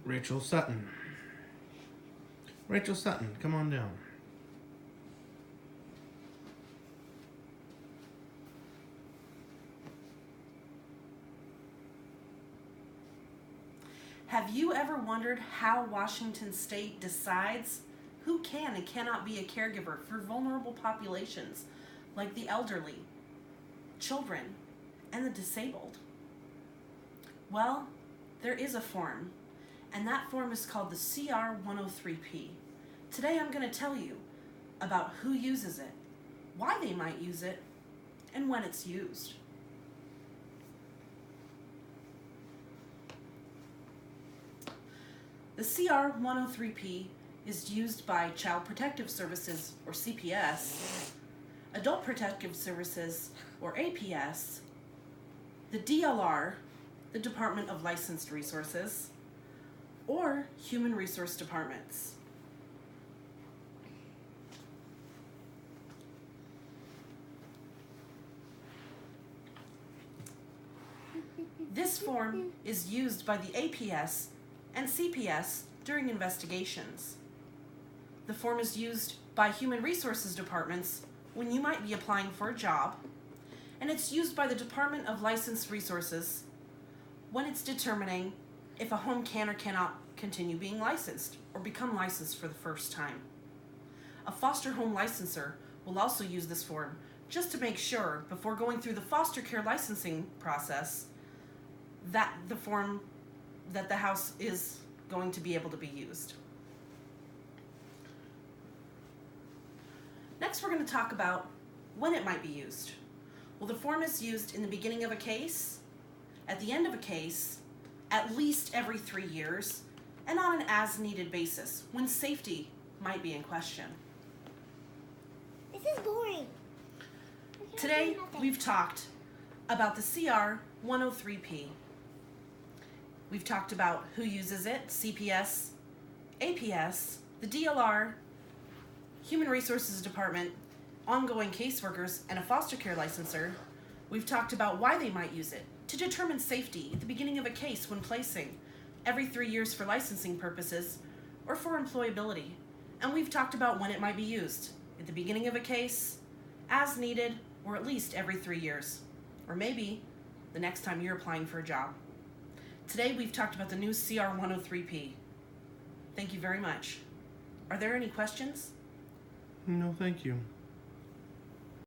Rachel Sutton. Rachel Sutton, come on down. Have you ever wondered how Washington State decides who can and cannot be a caregiver for vulnerable populations like the elderly, children, and the disabled? Well, there is a form, and that form is called the CR 103P. Today I'm going to tell you about who uses it, why they might use it, and when it's used. The CR 103P is used by Child Protective Services, or CPS, Adult Protective Services, or APS, the DLR, the Department of Licensed Resources, or Human Resource Departments. This form is used by the APS and CPS during investigations. The form is used by Human Resources Departments when you might be applying for a job, and it's used by the Department of Licensed Resources when it's determining if a home can or cannot continue being licensed or become licensed for the first time. A foster home licensor will also use this form just to make sure before going through the foster care licensing process that the house is going to be able to be used. Next, we're going to talk about when it might be used. Well, the form is used in the beginning of a case, at the end of a case, at least every 3 years, and on an as-needed basis when safety might be in question. This is boring. Today, we've talked about the CR 103P. We've talked about who uses it, CPS, APS, the DLR, Human Resources Department, ongoing caseworkers, and a foster care licensor. We've talked about why they might use it, to determine safety at the beginning of a case when placing, every 3 years for licensing purposes, or for employability. And we've talked about when it might be used, at the beginning of a case, as needed, or at least every 3 years, or maybe the next time you're applying for a job. Today we've talked about the new CR 103P. Thank you very much. Are there any questions? No, thank you.